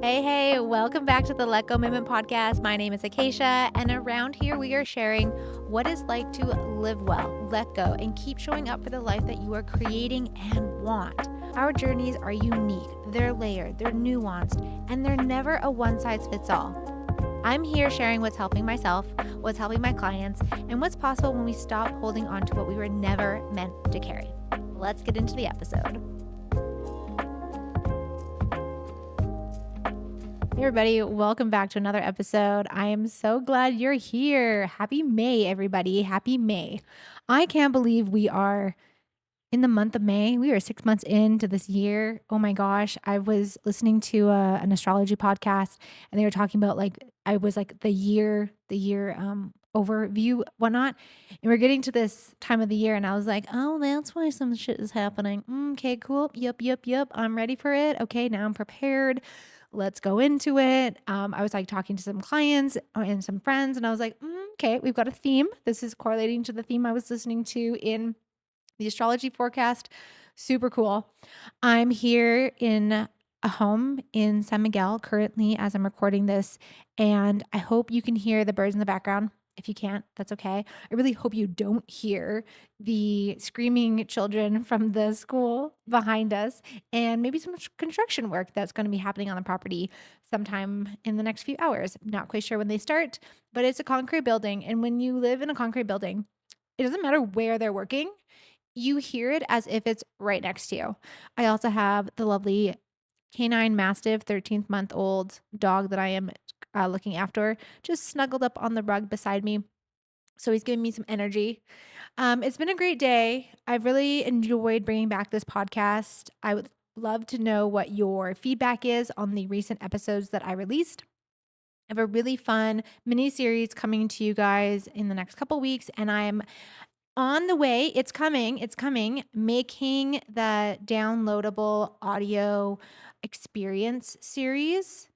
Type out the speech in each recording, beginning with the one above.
Hey, welcome back to the Let Go Movement podcast. My name is Acacia, and around here we are sharing what it's like to live well, let go, and keep showing up for the life that you are creating and want. Our journeys are unique, they're layered, they're nuanced, and they're never a one size fits all. I'm here sharing what's helping myself, what's helping my clients, and what's possible when we stop holding on to what we were never meant to carry. Let's get into the episode. Hey everybody, welcome back to another episode. I am so glad you're here. Happy May, everybody. Happy May. I can't believe we are in the month of May. We are 6 months into this year. Oh my gosh. I was listening to an astrology podcast and they were talking about the year overview, whatnot. And we're getting to this time of the year and I was like, oh, that's why some shit is happening. Okay, cool. Yep. I'm ready for it. Okay, now I'm prepared. Let's go into it. I was like talking to some clients and some friends, and I was like, okay, we've got a theme. This is correlating to the theme I was listening to in the astrology forecast. Super cool. I'm here in a home in San Miguel currently as I'm recording this, and I hope you can hear the birds in the background. If you can't, that's okay. I really hope you don't hear the screaming children from the school behind us and maybe some construction work that's going to be happening on the property sometime in the next few hours. Not quite sure when they start, but it's a concrete building. And when you live in a concrete building, it doesn't matter where they're working, you hear it as if it's right next to you. I also have the lovely canine mastiff, 13th-month-old dog that I am looking after, just snuggled up on the rug beside me. So he's giving me some energy. It's been a great day. I've really enjoyed bringing back this podcast. I would love to know what your feedback is on the recent episodes that I released. I have a really fun mini series coming to you guys in the next couple weeks, and I'm on the way. It's coming, making the downloadable audio experience series.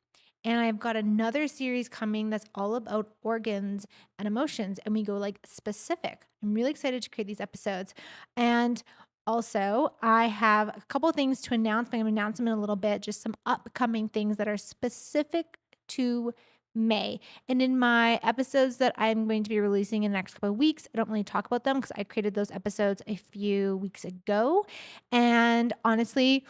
And I've got another series coming that's all about organs and emotions. And we go like specific. I'm really excited to create these episodes. And also, I have a couple things to announce. I'm going to announce them in a little bit, just some upcoming things that are specific to May. And in my episodes that I'm going to be releasing in the next couple of weeks, I don't really talk about them because I created those episodes a few weeks ago. And honestly,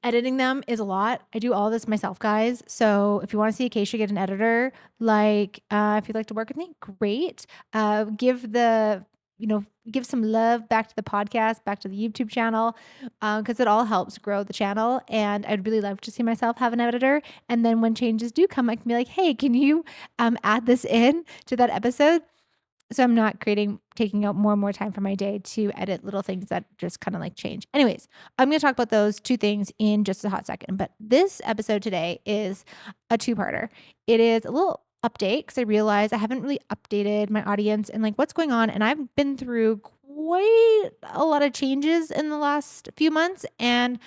editing them is a lot. I do all this myself, guys. So if you want to see Acacia get an editor, if you'd like to work with me, great. Give some love back to the podcast, back to the YouTube channel, because it all helps grow the channel. And I'd really love to see myself have an editor. And then when changes do come, I can be like, hey, can you add this in to that episode? So I'm not taking out more and more time from my day to edit little things that just kind of like change. Anyways, I'm going to talk about those two things in just a hot second. But this episode today is a two-parter. It is a little update because I realized I haven't really updated my audience and like what's going on. And I've been through quite a lot of changes in the last few months. And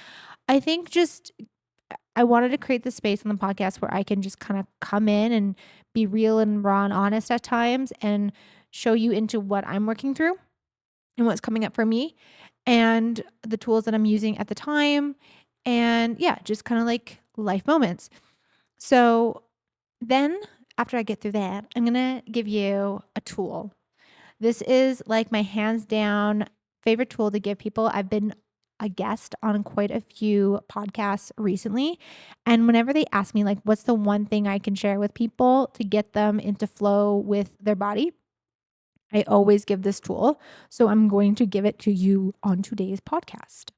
I think I wanted to create the space on the podcast where I can just kind of come in and be real and raw and honest at times and show you into what I'm working through and what's coming up for me and the tools that I'm using at the time. And yeah, just kind of like life moments. So then after I get through that, I'm going to give you a tool. This is like my hands down favorite tool to give people. I've been a guest on quite a few podcasts recently. And whenever they ask me, like, what's the one thing I can share with people to get them into flow with their body, I always give this tool. So I'm going to give it to you on today's podcast.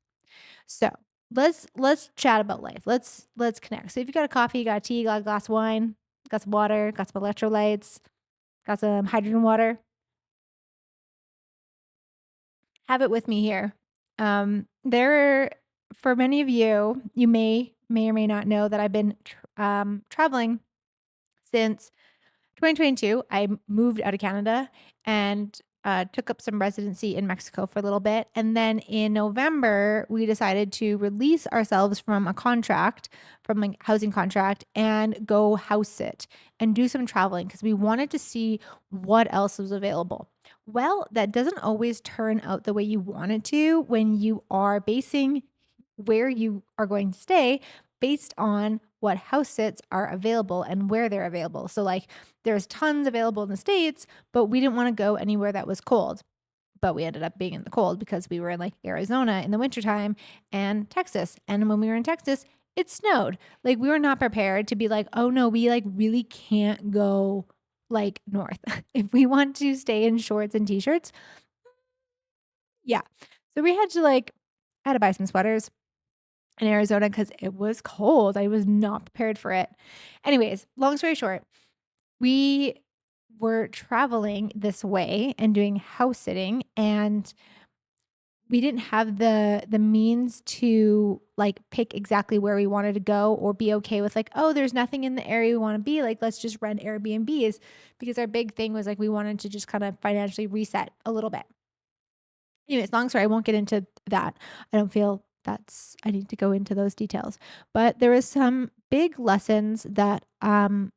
So let's chat about life. Let's connect. So if you got a coffee, you got a tea, you got a glass of wine, got some water, got some electrolytes, got some hydrogen water, have it with me here. For many of you, you may or may not know that I've been traveling since 2022. I moved out of Canada and took up some residency in Mexico for a little bit. And then in November, we decided to release ourselves from a contract, from a housing contract, and go house sit and do some traveling because we wanted to see what else was available. Well, that doesn't always turn out the way you want it to when you are basing where you are going to stay based on what house sits are available and where they're available. So, like, there's tons available in the States, but we didn't want to go anywhere that was cold. But we ended up being in the cold because we were in like Arizona in the wintertime and Texas. And when we were in Texas, it snowed. Like, we were not prepared to be like, oh no, we like really can't go like north. If we want to stay in shorts and t-shirts, yeah. So we had to like, I had to buy some sweaters in Arizona because it was cold. I was not prepared for it. Anyways, long story short, we were traveling this way and doing house sitting, and we didn't have the means to like pick exactly where we wanted to go or be okay with like, oh, there's nothing in the area we want to be, like let's just rent Airbnbs, because our big thing was like we wanted to just kind of financially reset a little bit. Anyways, long story, I won't get into that. I don't feel I need to go into those details. But there was some big lessons that I've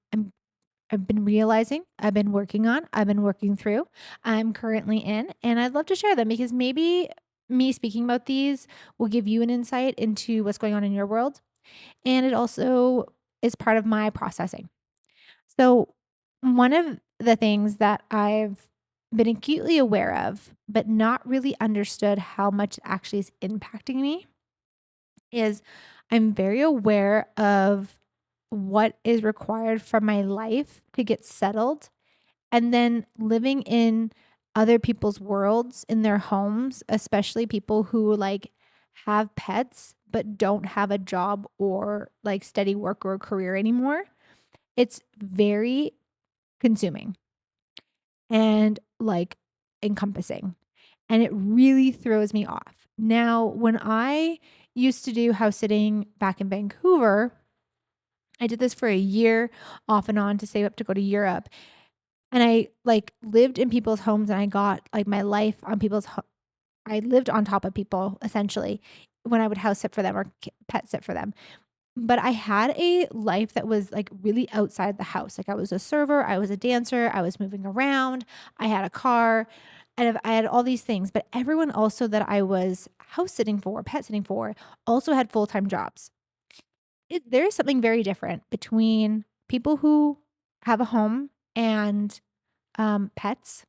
been realizing, I've been working on, I've been working through, I'm currently in, and I'd love to share them because maybe me speaking about these will give you an insight into what's going on in your world. And it also is part of my processing. So, one of the things that I've been acutely aware of, but not really understood how much it actually is impacting me, is I'm very aware of what is required from my life to get settled, and then living in other people's worlds in their homes, especially people who like have pets but don't have a job or like steady work or career anymore. It's very consuming and like encompassing. And it really throws me off. Now, when I used to do house sitting back in Vancouver, I did this for a year off and on to save up to go to Europe. And I like lived in people's homes, and I got like my life on I lived on top of people essentially when I would house sit for them or pet sit for them. But I had a life that was like really outside the house. Like, I was a server, I was a dancer, I was moving around, I had a car, and I had all these things. But everyone also that I was house sitting for, pet sitting for, also had full-time jobs. There is something very different between people who have a home and pets.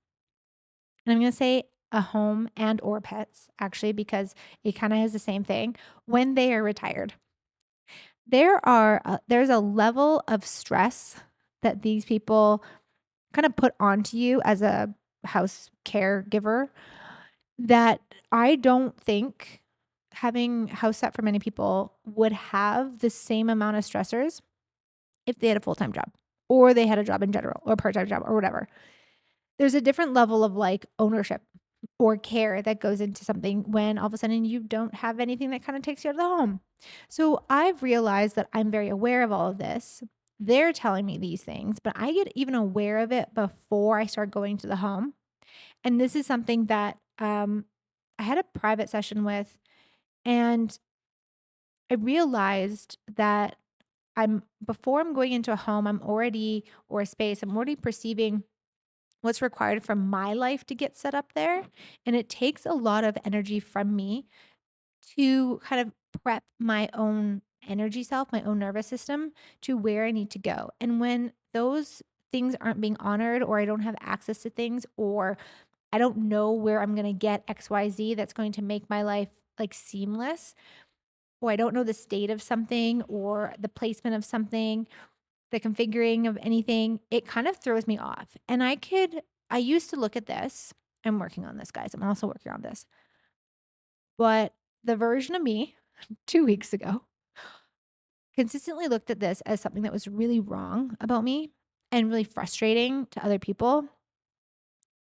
And I'm going to say a home and or pets actually, because it kind of is the same thing when they are retired. There's a level of stress that these people kind of put onto you as a house caregiver that I don't think having house set for many people would have the same amount of stressors if they had a full-time job or they had a job in general or a part-time job or whatever. There's a different level of like ownership or care that goes into something when all of a sudden you don't have anything that kind of takes you out of the home. So I've realized that I'm very aware of all of this. They're telling me these things, but I get even aware of it before I start going to the home. And this is something that I had a private session with, and I realized that before I'm going into a home, I'm already, or a space, I'm already perceiving what's required from my life to get set up there. And it takes a lot of energy from me to kind of prep my own energy self, my own nervous system to where I need to go. And when those things aren't being honored, or I don't have access to things, or I don't know where I'm going to get XYZ that's going to make my life like seamless, or I don't know the state of something or the placement of something, the configuring of anything, it kind of throws me off. And I used to look at this. I'm working on this, guys. I'm also working on this. But the version of me 2 weeks ago consistently looked at this as something that was really wrong about me and really frustrating to other people.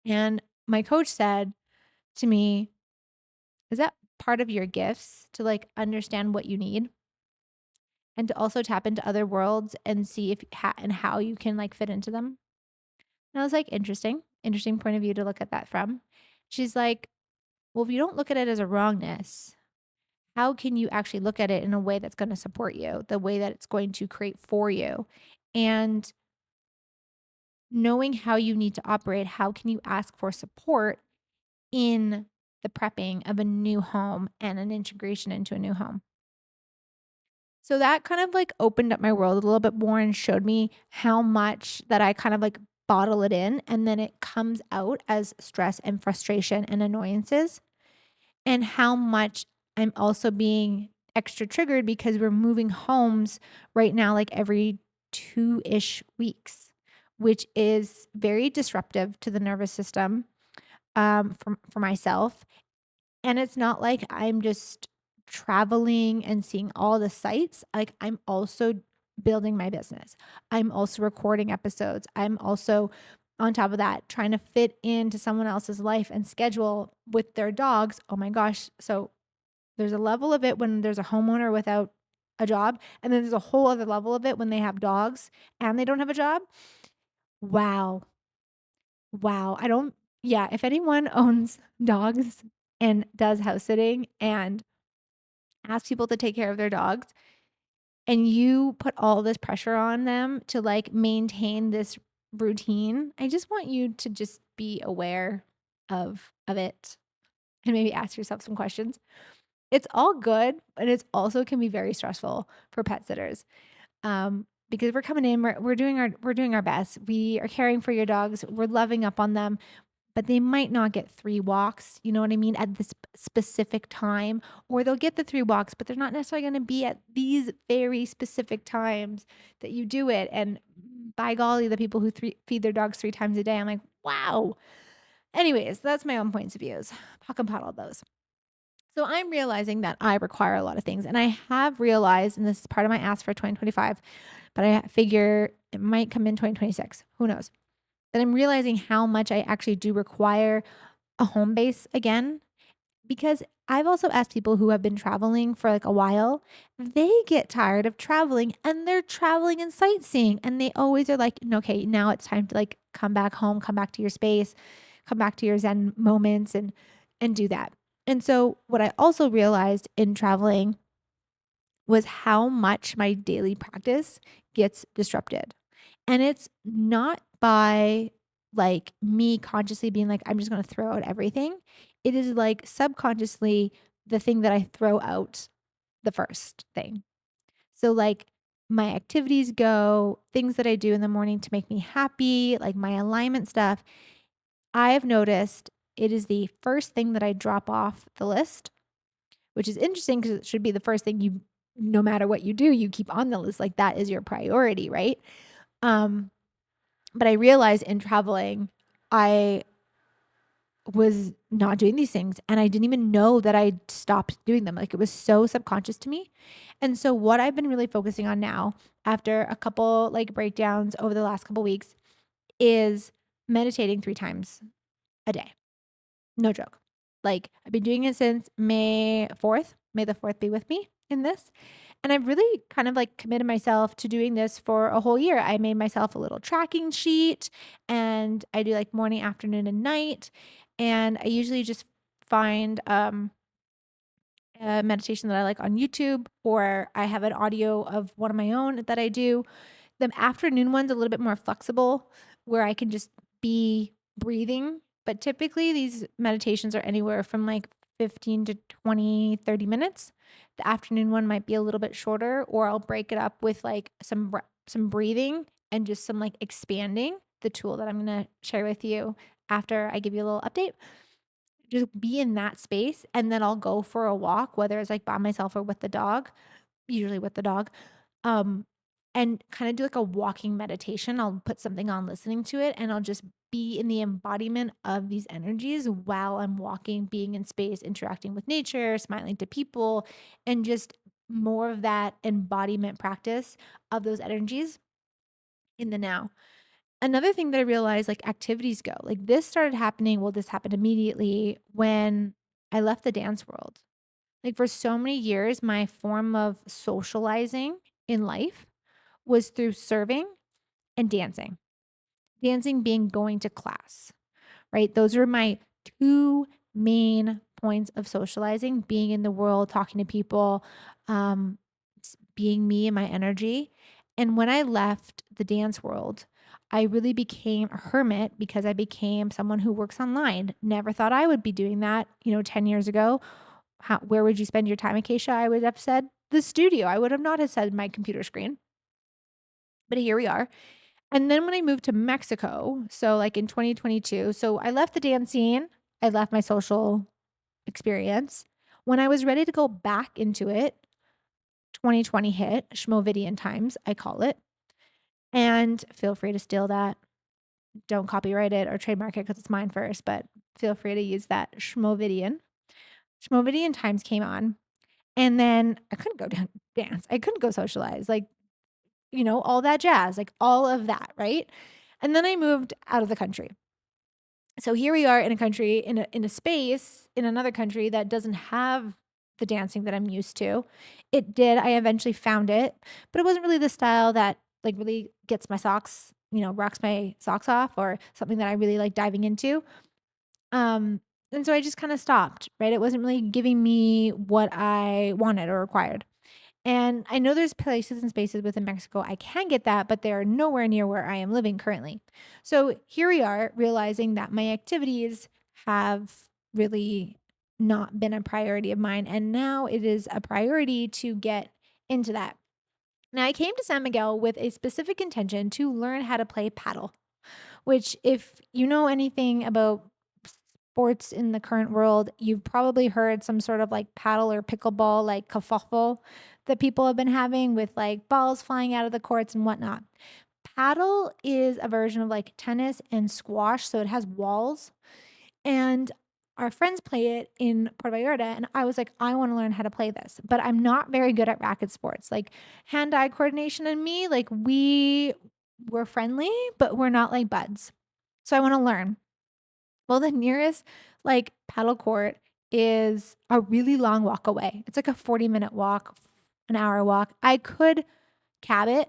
And my coach said to me, is that part of your gifts to like understand what you need and to also tap into other worlds and see if and how you can like fit into them? And I was like, interesting point of view to look at that from. She's like, well, if you don't look at it as a wrongness, how can you actually look at it in a way that's going to support you, the way that it's going to create for you? And knowing how you need to operate, how can you ask for support in the prepping of a new home and an integration into a new home? So that kind of like opened up my world a little bit more and showed me how much that I kind of like bottle it in and then it comes out as stress and frustration and annoyances, and how much I'm also being extra triggered because we're moving homes right now, like every 2-ish weeks, which is very disruptive to the nervous system, for myself. And it's not like I'm just traveling and seeing all the sights. Like, I'm also building my business. I'm also recording episodes. I'm also, on top of that, trying to fit into someone else's life and schedule with their dogs. Oh my gosh. So there's a level of it when there's a homeowner without a job, and then there's a whole other level of it when they have dogs and they don't have a job. Wow. Wow. I don't, yeah, if anyone owns dogs and does house sitting and ask people to take care of their dogs, and you put all this pressure on them to like maintain this routine, I just want you to just be aware of it and maybe ask yourself some questions. It's all good, but it's also can be very stressful for pet sitters. Because we're coming in, we're doing our best. We are caring for your dogs. We're loving up on them, but they might not get 3 walks, you know what I mean, at this specific time, or they'll get the 3 walks, but they're not necessarily gonna be at these very specific times that you do it, and by golly, the people who feed their dogs 3 times a day, I'm like, "Wow." Anyways, that's my own points of views. Puck and all those. So I'm realizing that I require a lot of things, and I have realized, and this is part of my ask for 2025, but I figure it might come in 2026, who knows? That I'm realizing how much I actually do require a home base again, because I've also asked people who have been traveling for like a while, they get tired of traveling and they're traveling and sightseeing and they always are like, okay, now it's time to like come back home, come back to your space, come back to your zen moments and do that. And so what I also realized in traveling was how much my daily practice gets disrupted. And it's not by like me consciously being like, I'm just going to throw out everything. It is like subconsciously the thing that I throw out the first thing. So, like, my activities go, things that I do in the morning to make me happy, like my alignment stuff. I've noticed it is the first thing that I drop off the list, which is interesting because it should be the first thing you, no matter what you do, you keep on the list. Like, that is your priority, right? Um, But I realized in traveling, I was not doing these things and I didn't even know that I stopped doing them. Like it was so subconscious to me. And so what I've been really focusing on now after a couple like breakdowns over the last couple weeks is meditating 3 times a day. No joke. Like I've been doing it since May 4th. May the 4th be with me in this. And I've really kind of like committed myself to doing this for a whole year. I made myself a little tracking sheet and I do like morning, afternoon, and night. And I usually just find a meditation that I like on YouTube, or I have an audio of one of my own that I do. The afternoon one's a little bit more flexible where I can just be breathing. But typically, these meditations are anywhere from like 15 to 20, 30 minutes. The afternoon one might be a little bit shorter, or I'll break it up with like some breathing and just some like expanding, the tool that I'm going to share with you after I give you a little update. Just be in that space. And then I'll go for a walk, whether it's like by myself or with the dog, usually with the dog. Um, and kind of do like a walking meditation. I'll put something on listening to it and I'll just be in the embodiment of these energies while I'm walking, being in space, interacting with nature, smiling to people, and just more of that embodiment practice of those energies in the now. Another thing that I realized, like activities go, like this started happening. Well, this happened immediately when I left the dance world. Like for so many years, my form of socializing in life was through serving and dancing. Dancing being going to class, right? Those are my 2 main points of socializing, being in the world, talking to people, um, being me and my energy. And when I left the dance world, I really became a hermit because I became someone who works online. Never thought I would be doing that, 10 years ago. Where would you spend your time, Acacia? I would have said. the studio. I would have not have said my computer screen, but here we are. And then when I moved to Mexico, so like in 2022, so I left the dance scene, I left my social experience. When I was ready to go back into it, 2020 hit, Schmovidian times, I call it. And feel free to steal that. Don't copyright it or trademark it because it's mine first, but feel free to use that Schmovidian. Schmovidian times came on. And then I couldn't go down dance. I couldn't go socialize. Like, all that jazz, like all of that, right? And then I moved out of the country. So here we are in a country, in a space, in another country that doesn't have the dancing that I'm used to. It did. I eventually found it, but it wasn't really the style that like really gets my socks, rocks my socks off or something that I really like diving into. And so I just kind of stopped, right? It wasn't really giving me what I wanted or required. And I know there's places and spaces within Mexico I can get that, but they are nowhere near where I am living currently. So here we are realizing that my activities have really not been a priority of mine. And now it is a priority to get into that. Now, I came to San Miguel with a specific intention to learn how to play paddle, which, if you know anything about sports in the current world, you've probably heard some sort of like paddle or pickleball, like kerfuffle that people have been having with like balls flying out of the courts and whatnot. Paddle is a version of like tennis and squash, so it has walls. And our friends play it in Puerto Vallarta, and I was like, I want to learn how to play this, but I'm not very good at racket sports. Like hand-eye coordination and me, like we're friendly, but we're not like buds. So I want to learn. Well, the nearest like paddle court is a really long walk away. It's like a 40-minute walk, an hour walk. I could cab it.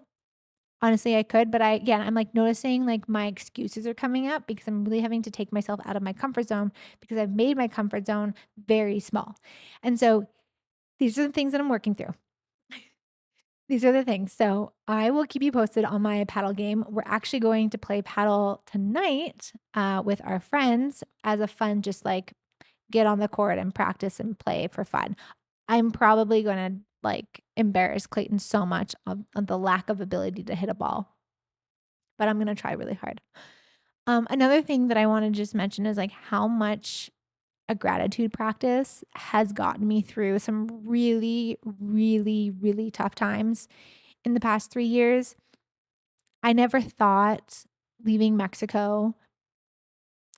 Honestly, I could, but I'm like noticing like my excuses are coming up because I'm really having to take myself out of my comfort zone because I've made my comfort zone very small. And so these are the things that I'm working through. These are the things. So I will keep you posted on my paddle game. We're actually going to play paddle tonight with our friends as a fun, just like get on the court and practice and play for fun. I'm probably going to like embarrass Clayton so much of the lack of ability to hit a ball, but I'm going to try really hard. Another thing that I want to just mention is like how much a gratitude practice has gotten me through some really, really, really tough times in the past 3 years. I never thought leaving Mexico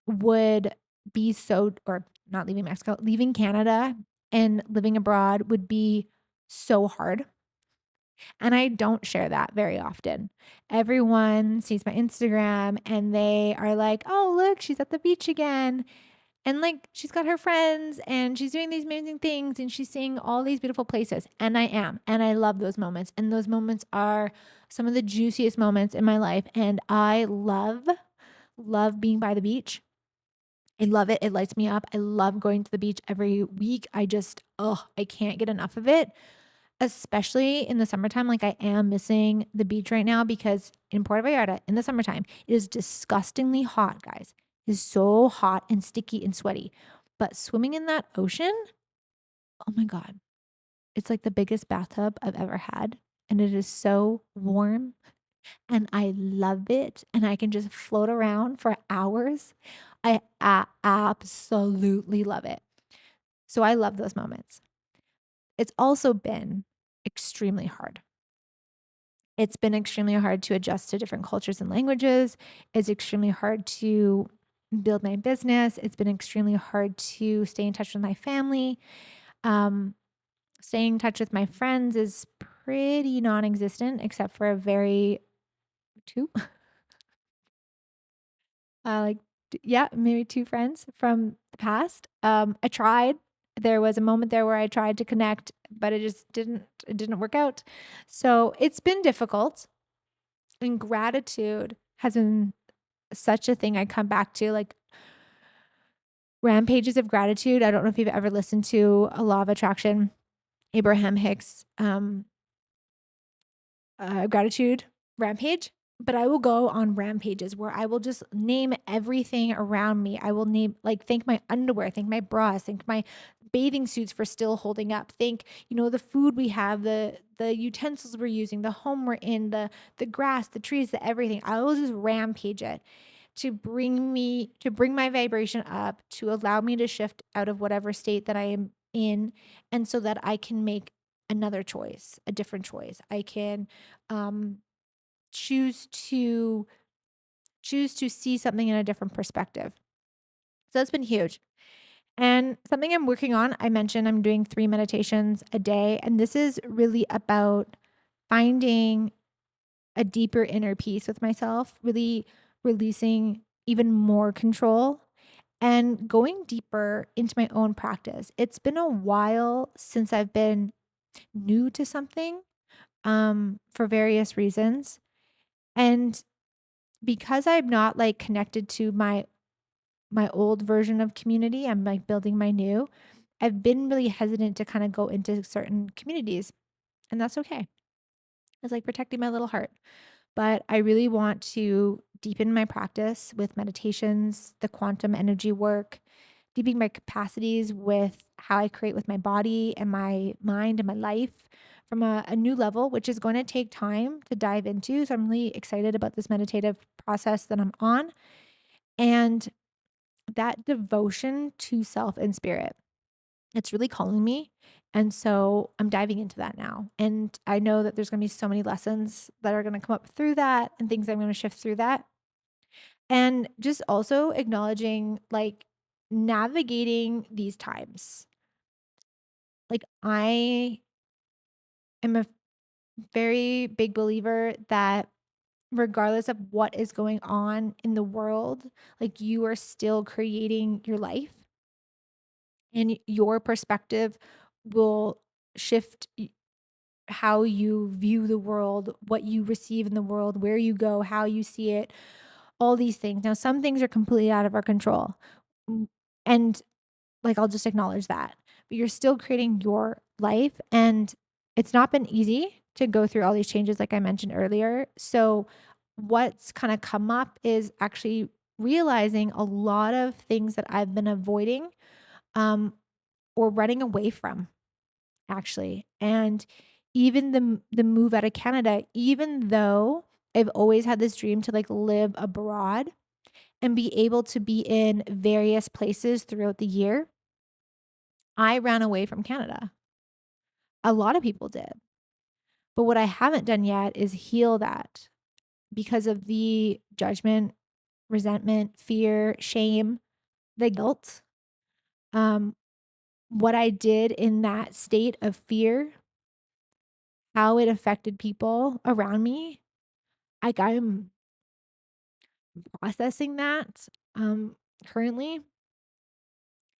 would be so, or not leaving Mexico, leaving Canada and living abroad would be so hard. And I don't share that very often. Everyone sees my Instagram and they are like, oh, look, she's at the beach again. And like she's got her friends and she's doing these amazing things and she's seeing all these beautiful places. And I am. And I love those moments. And those moments are some of the juiciest moments in my life. And I love being by the beach. I love it. It lights me up. I love going to the beach every week. I can't get enough of it, especially in the summertime. Like I am missing the beach right now because in Puerto Vallarta in the summertime, it is disgustingly hot, guys. It is so hot and sticky and sweaty. But swimming in that ocean, oh my God, it's like the biggest bathtub I've ever had. And it is so warm and I love it. And I can just float around for hours. I absolutely love it. So I love those moments. It's also been extremely hard. It's been extremely hard to adjust to different cultures and languages. It's extremely hard to build my business. It's been extremely hard to stay in touch with my family. Staying in touch with my friends is pretty non-existent, except for a very two, maybe two friends from the past. I tried. There was a moment there where I tried to connect, but it didn't work out. So it's been difficult. And gratitude has been such a thing I come back to, like rampages of gratitude. I don't know if you've ever listened to a Law of Attraction, Abraham Hicks, gratitude rampage. But I will go on rampages where I will just name everything around me. I will name, like, thank my underwear, thank my bras, thank bathing suits for still holding up. Think, the food we have, the utensils we're using, the home we're in, the grass, the trees, the everything. I will just rampage it to bring my vibration up, to allow me to shift out of whatever state that I am in, and so that I can make another choice, a different choice. I can um choose to see something in a different perspective. So that's been huge. And something I'm working on, I mentioned I'm doing 3 meditations a day, and this is really about finding a deeper inner peace with myself, really releasing even more control and going deeper into my own practice. It's been a while since I've been new to something for various reasons. And because I'm not like connected to my old version of community, I'm like building my new. I've been really hesitant to kind of go into certain communities, and that's okay. It's like protecting my little heart. But I really want to deepen my practice with meditations, the quantum energy work, deepening my capacities with how I create with my body and my mind and my life from a new level, which is going to take time to dive into. So I'm really excited about this meditative process that I'm on and that devotion to self and spirit. It's really calling me. And so I'm diving into that now. And I know that there's going to be so many lessons that are going to come up through that and things I'm going to shift through that. And just also acknowledging like navigating these times. Like I am a very big believer that regardless of what is going on in the world, like you are still creating your life and your perspective will shift how you view the world, what you receive in the world, where you go, how you see it, all these things. Now, some things are completely out of our control. And like, I'll just acknowledge that. But you're still creating your life. And it's not been easy to go through all these changes, like I mentioned earlier. So, what's kind of come up is actually realizing a lot of things that I've been avoiding um, or running away from actually. And even the move out of Canada, even though I've always had this dream to like live abroad and be able to be in various places throughout the year, I ran away from Canada. A lot of people did. But what I haven't done yet is heal that because of the judgment, resentment, fear, shame, the guilt. Um, what I did in that state of fear, how it affected people around me. Like I'm processing that currently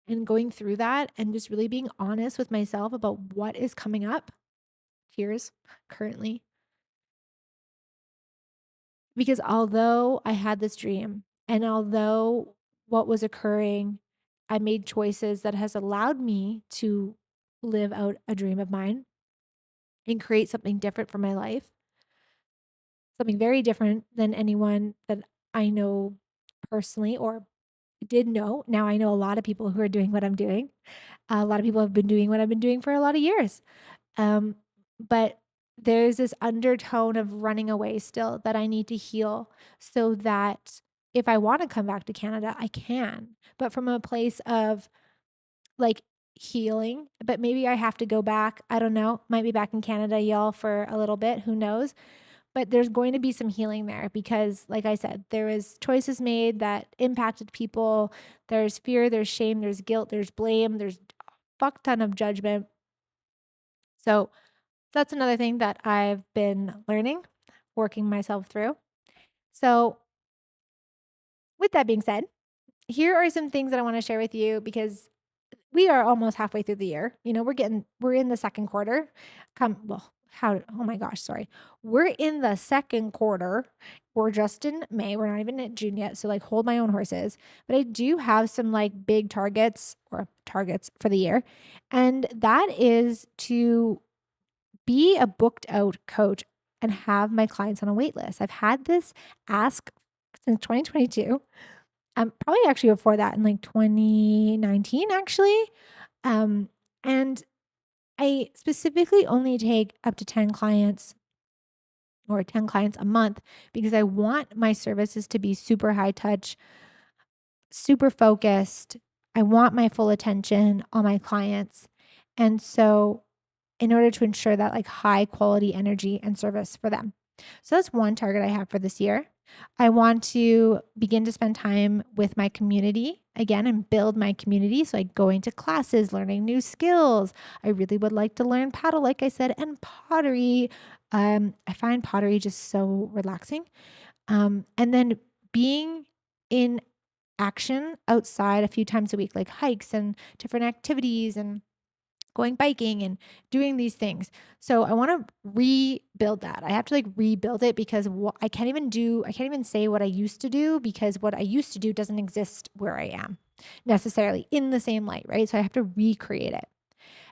and going through that and just really being honest with myself about what is coming up. Here's currently. Because although I had this dream and although what was occurring, I made choices that has allowed me to live out a dream of mine and create something different for my life, something very different than anyone that I know personally or did know. Now I know a lot of people who are doing what I'm doing. A lot of people have been doing what I've been doing for a lot of years. Um, but there's this undertone of running away still that I need to heal so that if I want to come back to Canada, I can, but from a place of like healing. But maybe I have to go back. I don't know. Might be back in Canada, y'all, for a little bit. Who knows? But there's going to be some healing there because, like I said, there was choices made that impacted people. There's fear, there's shame, there's guilt, there's blame, there's a fuck ton of judgment. So that's another thing that I've been learning, working myself through. So, with that being said, here are some things that I want to share with you because we are almost halfway through the year. We're in the second quarter. Oh my gosh, sorry. We're in the second quarter. We're just in May. We're not even in June yet. So like hold my own horses. But I do have some like big targets for the year. And that is to be a booked out coach and have my clients on a wait list. I've had this ask since 2022. Probably actually before that in like 2019, actually. Um, and I specifically only take up to 10 clients or 10 clients a month because I want my services to be super high touch, super focused. I want my full attention on my clients. And so, in order to ensure that like high quality energy and service for them. So that's one target I have for this year. I want to begin to spend time with my community again and build my community. So, like going to classes, learning new skills. I really would like to learn paddle, like I said, and pottery. I find pottery just so relaxing. And then being in action outside a few times a week, like hikes and different activities and going biking and doing these things. So I want to rebuild that. I have to like rebuild it because I can't even say what I used to do because what I used to do doesn't exist where I am necessarily in the same light, right? So I have to recreate it.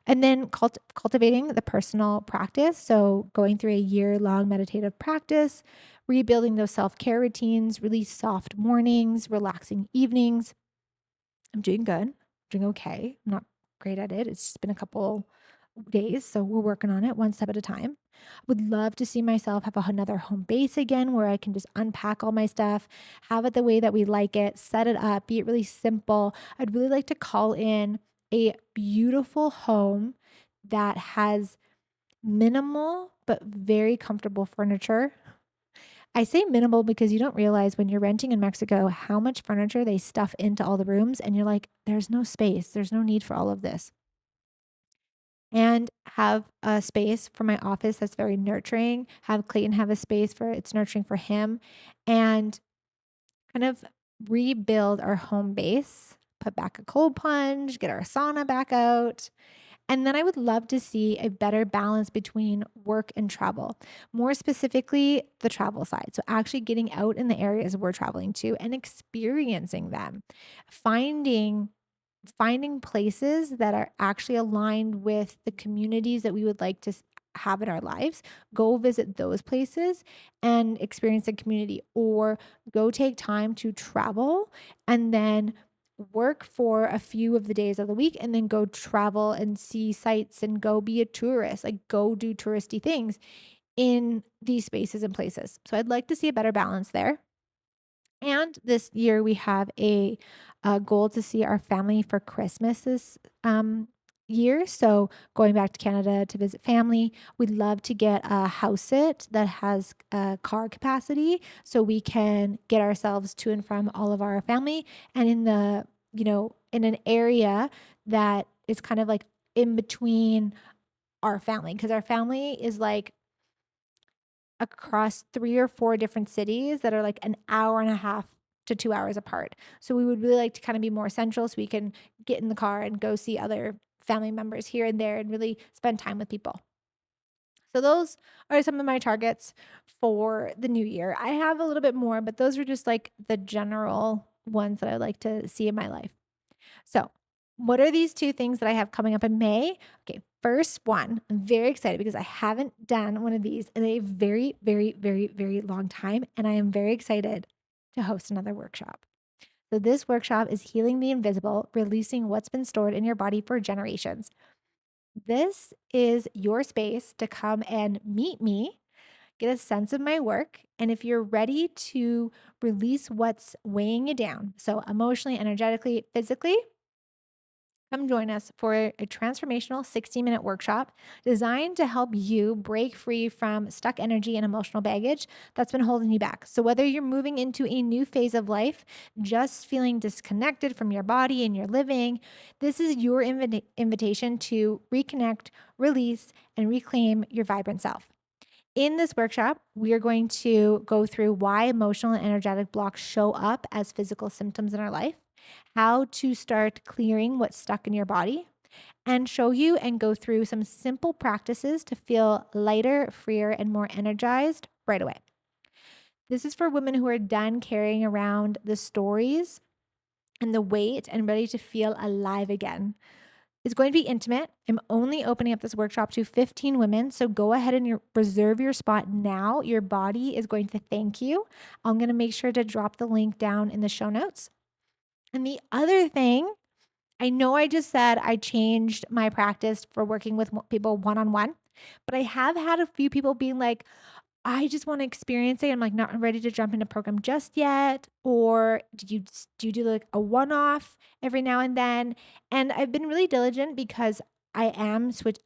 And then cultivating the personal practice. So going through a year-long meditative practice, rebuilding those self-care routines, really soft mornings, relaxing evenings. I'm doing good. I'm doing okay. I'm not great at it. It's just been a couple days, so we're working on it one step at a time. Would love to see myself have another home base again where I can just unpack all my stuff, have it the way that we like it, set it up, be it really simple. I'd really like to call in a beautiful home that has minimal but very comfortable furniture. I say minimal because you don't realize when you're renting in Mexico how much furniture they stuff into all the rooms, and you're like, there's no space. There's no need for all of this. And have a space for my office that's very nurturing. Have Clayton have a space for it's nurturing for him, and kind of rebuild our home base, put back a cold plunge, get our sauna back out, and then I would love to see a better balance between work and travel, more specifically, the travel side. So, actually getting out in the areas we're traveling to and experiencing them, finding finding places that are actually aligned with the communities that we would like to have in our lives. Go visit those places and experience the community, or go take time to travel and then work for a few of the days of the week and then go travel and see sights and go be a tourist, like go do touristy things in these spaces and places. So I'd like to see a better balance there. And this year we have a goal to see our family for Christmas this year. So going back to Canada to visit family, we'd love to get a house sit that has car capacity so we can get ourselves to and from all of our family, and in the, in an area that is kind of like in between our family, because our family is like across 3 or 4 different cities that are like an hour and a half to 2 hours apart. So we would really like to kind of be more central so we can get in the car and go see other family members here and there and really spend time with people. So those are some of my targets for the new year. I have a little bit more, but those are just like the general ones that I like to see in my life. So, what are these 2 things that I have coming up in May? Okay, first one, I'm very excited because I haven't done one of these in a very, very, very, very long time, and I am very excited to host another workshop. So, this workshop is Healing the Invisible, Releasing What's Been Stored in Your Body for Generations. This is your space to come and meet me, get a sense of my work, and if you're ready to release what's weighing you down, so emotionally, energetically, physically, come join us for a transformational 60-minute workshop designed to help you break free from stuck energy and emotional baggage that's been holding you back. So, whether you're moving into a new phase of life, just feeling disconnected from your body and your living, this is your invitation to reconnect, release, and reclaim your vibrant self. In this workshop, we are going to go through why emotional and energetic blocks show up as physical symptoms in our life, how to start clearing what's stuck in your body, and show you and go through some simple practices to feel lighter, freer, and more energized right away. This is for women who are done carrying around the stories and the weight and ready to feel alive again. It's going to be intimate. I'm only opening up this workshop to 15 women. So go ahead and reserve your spot now. Your body is going to thank you. I'm going to make sure to drop the link down in the show notes. And the other thing I know I just said I changed my practice for working with people one on one, but I have had a few people being like, I just want to experience it. I'm like not ready to jump into program just yet. Or do you do like a one off every now and then? And I've been really diligent because I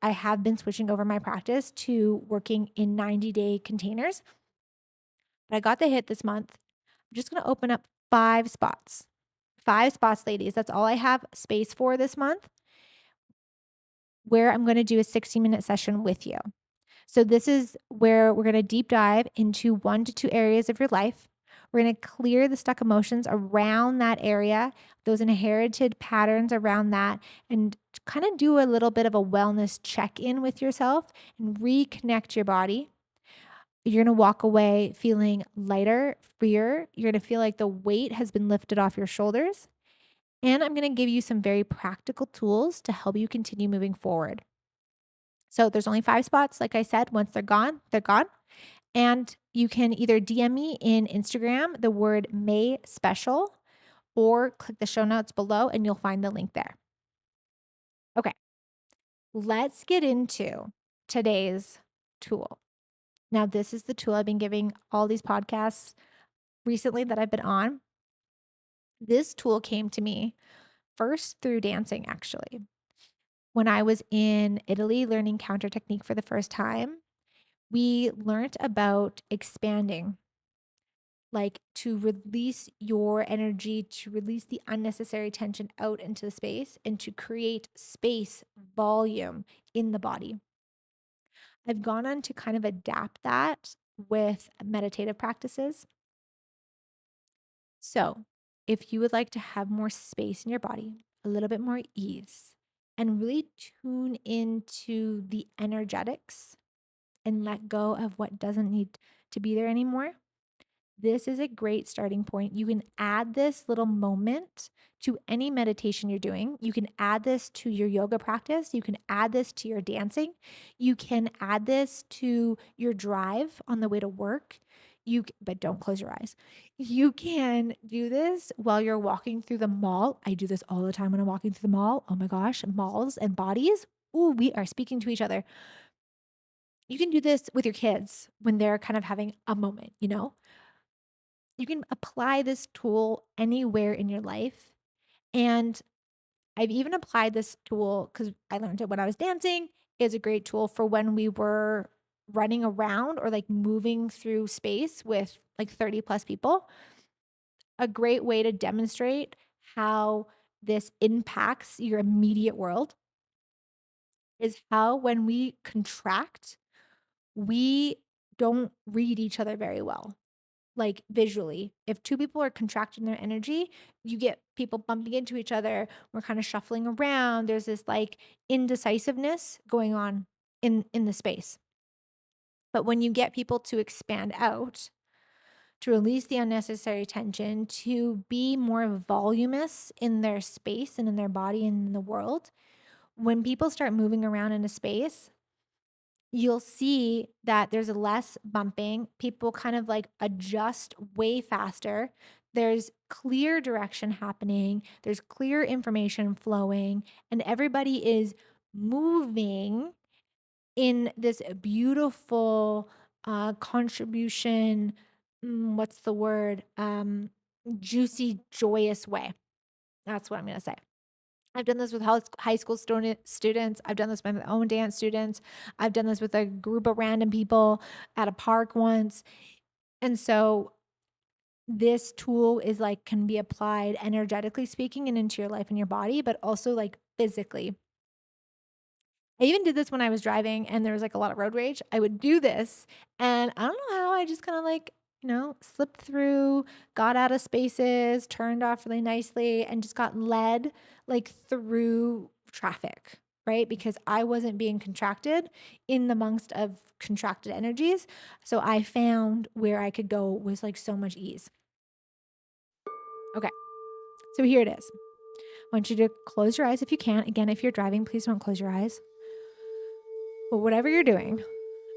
have been switching over my practice to working in 90-day containers. But I got the hit this month. I'm just going to open up 5 spots. 5 spots, ladies. That's all I have space for this month, where I'm going to do a 60-minute session with you. So, this is where we're going to deep dive into 1 to 2 areas of your life. We're going to clear the stuck emotions around that area, those inherited patterns around that, and kind of do a little bit of a wellness check in with yourself and reconnect your body. You're going to walk away feeling lighter, freer. You're going to feel like the weight has been lifted off your shoulders. And I'm going to give you some very practical tools to help you continue moving forward. So there's only 5 spots. Like I said, once they're gone, they're gone. And you can either DM me in Instagram, the word May Special, or click the show notes below and you'll find the link there. Okay, let's get into today's tool. Now, this is the tool I've been giving all these podcasts recently that I've been on. This tool came to me first through dancing, actually. When I was in Italy learning counter technique for the first time, we learned about expanding, like to release your energy, to release the unnecessary tension out into the space and to create space, volume in the body. I've gone on to kind of adapt that with meditative practices. So, if you would like to have more space in your body, a little bit more ease, and really tune into the energetics and let go of what doesn't need to be there anymore, this is a great starting point. You can add this little moment to any meditation you're doing. You can add this to your yoga practice. You can add this to your dancing. You can add this to your drive on the way to work. But don't close your eyes. You can do this while you're walking through the mall. I do this all the time when I'm walking through the mall. Oh my gosh, malls and bodies. Ooh, we are speaking to each other. You can do this with your kids when they're kind of having a moment, You can apply this tool anywhere in your life. And I've even applied this tool because I learned it when I was dancing. It's a great tool for when we were running around or like moving through space with like 30 plus people. A great way to demonstrate how this impacts your immediate world is how when we contract, we don't read each other very well. Like visually, if 2 people are contracting their energy, you get people bumping into each other. We're kind of shuffling around. There's this like indecisiveness going on in the space. But when you get people to expand out, to release the unnecessary tension, to be more voluminous in their space and in their body and in the world, when people start moving around in a space, you'll see that there's less bumping. People kind of like adjust way faster. There's clear direction happening, there's clear information flowing, and everybody is moving in this beautiful contribution. What's the word? Juicy, joyous way. That's what I'm going to say. I've done this with high school students. I've done this with my own dance students. I've done this with a group of random people at a park once. And so this tool is like can be applied energetically speaking and into your life and your body, but also like physically. I even did this when I was driving and there was like a lot of road rage. I would do this and I don't know how I just kind of like, slipped through, got out of spaces, turned off really nicely and just got led like through traffic, right? Because I wasn't being contracted in the amongst of contracted energies. So I found where I could go with like so much ease. Okay. So here it is. I want you to close your eyes if you can. Again, if you're driving, please don't close your eyes. But whatever you're doing,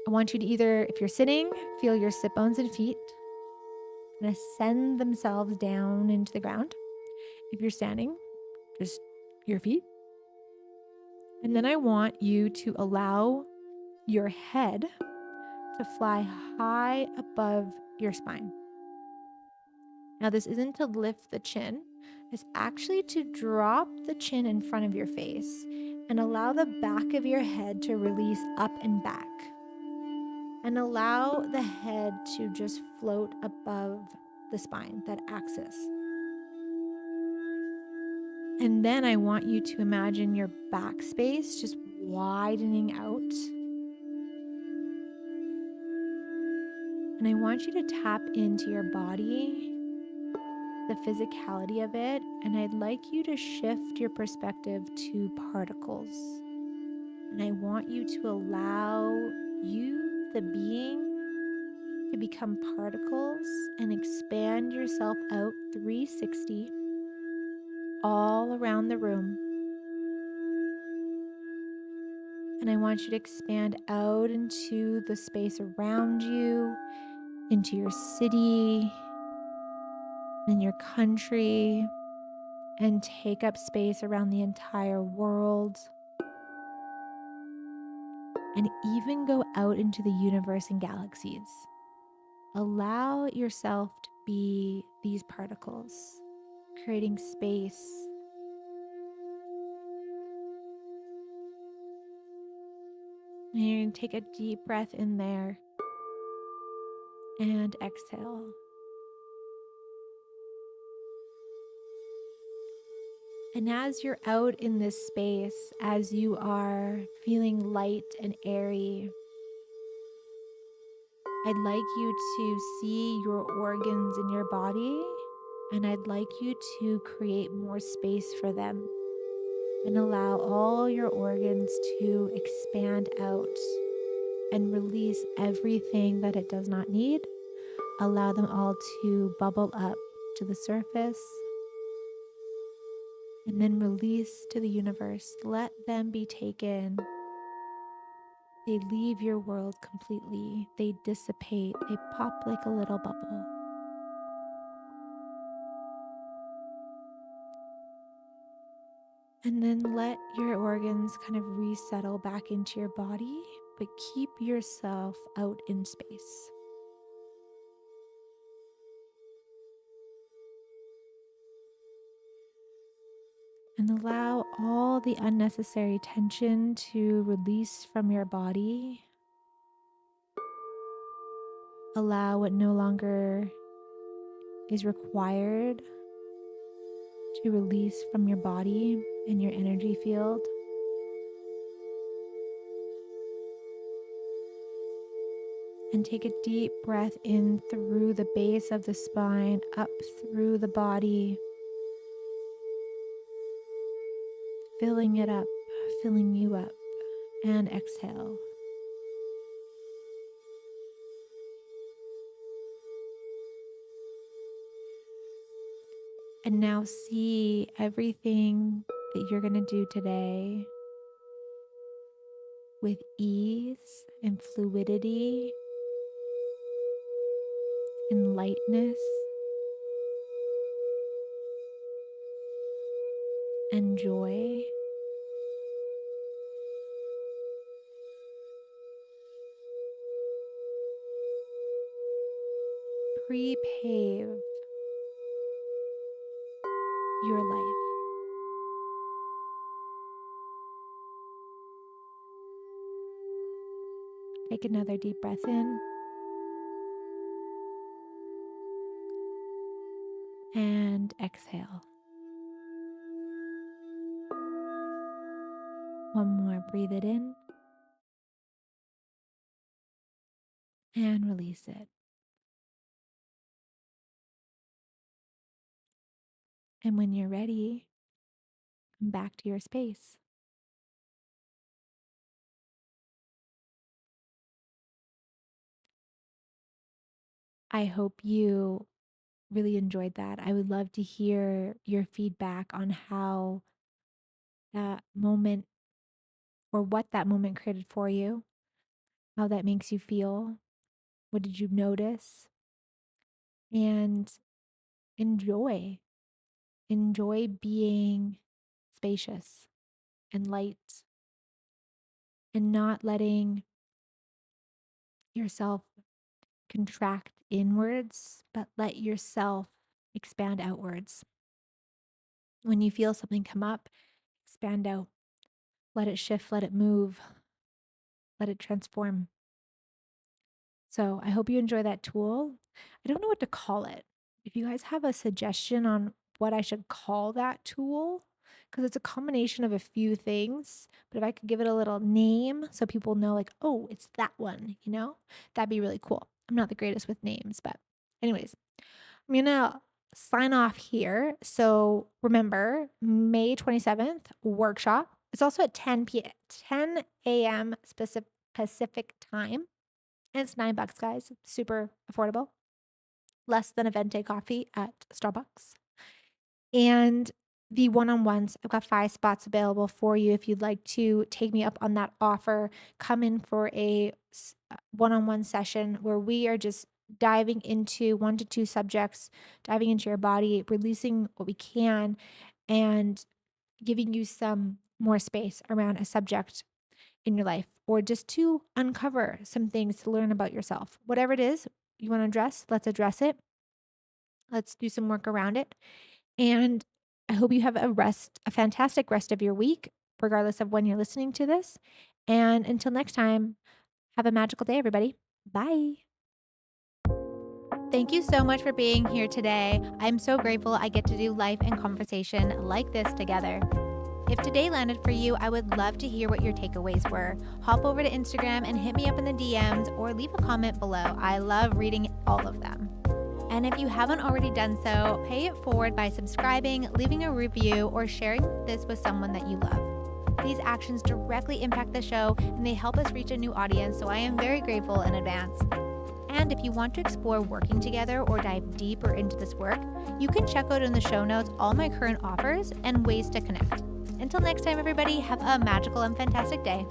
I want you to either, if you're sitting, feel your sit bones and feet kind of send themselves down into the ground. If you're standing, just your feet. And then I want you to allow your head to fly high above your spine. Now, this isn't to lift the chin, it's actually to drop the chin in front of your face and allow the back of your head to release up and back. And allow the head to just float above the spine, that axis. And then I want you to imagine your back space just widening out. And I want you to tap into your body, the physicality of it, and I'd like you to shift your perspective to particles. And I want you to allow you, the being, to become particles and expand yourself out 360 all around the room. And I want you to expand out into the space around you, into your city, in your country, and take up space around the entire world. And even go out into the universe and galaxies. Allow yourself to be these particles, creating space. And you're going to take a deep breath in there and exhale. And as you're out in this space, as you are feeling light and airy, I'd like you to see your organs in your body, and I'd like you to create more space for them and allow all your organs to expand out and release everything that it does not need. Allow them all to bubble up to the surface and then release to the universe. Let them be taken. They leave your world completely. They dissipate. They pop like a little bubble. And then let your organs kind of resettle back into your body, but keep yourself out in space. And allow all the unnecessary tension to release from your body. Allow what no longer is required to release from your body and your energy field. And take a deep breath in through the base of the spine, up through the body, filling it up, filling you up, and exhale. And now see everything that you're going to do today with ease and fluidity and lightness and joy. Prepave your life. Take another deep breath in and exhale. One more, breathe it in and release it. And when you're ready, come back to your space. I hope you really enjoyed that. I would love to hear your feedback on how that moment or what that moment created for you, how that makes you feel. What did you notice? And enjoy. Enjoy being spacious and light, and not letting yourself contract inwards, but let yourself expand outwards. When you feel something come up, expand out. Let it shift, let it move, let it transform. So I hope you enjoy that tool. I don't know what to call it. If you guys have a suggestion on what I should call that tool, because it's a combination of a few things, but if I could give it a little name so people know, like, oh, it's that one, that'd be really cool. I'm not the greatest with names, but anyways, I'm going to sign off here. So remember, May 27th, workshop. It's also at 10 a.m. Pacific time. And it's $9, guys. Super affordable. Less than a venti coffee at Starbucks. And the one-on-ones, I've got 5 spots available for you if you'd like to take me up on that offer. Come in for a one-on-one session where we are just diving into 1 to 2 subjects, diving into your body, releasing what we can, and giving you some more space around a subject in your life, or just to uncover some things to learn about yourself. Whatever it is you want to address, let's address it. Let's do some work around it. And I hope you have a fantastic rest of your week, regardless of when you're listening to this. And until next time, have a magical day, everybody. Bye. Thank you so much for being here today. I'm so grateful I get to do life and conversation like this together. If today landed for you, I would love to hear what your takeaways were. Hop over to Instagram and hit me up in the DMs or leave a comment below. I love reading all of them. And if you haven't already done so, pay it forward by subscribing, leaving a review, or sharing this with someone that you love. These actions directly impact the show and they help us reach a new audience, so I am very grateful in advance. And if you want to explore working together or dive deeper into this work, you can check out in the show notes all my current offers and ways to connect. Until next time, everybody, have a magical and fantastic day.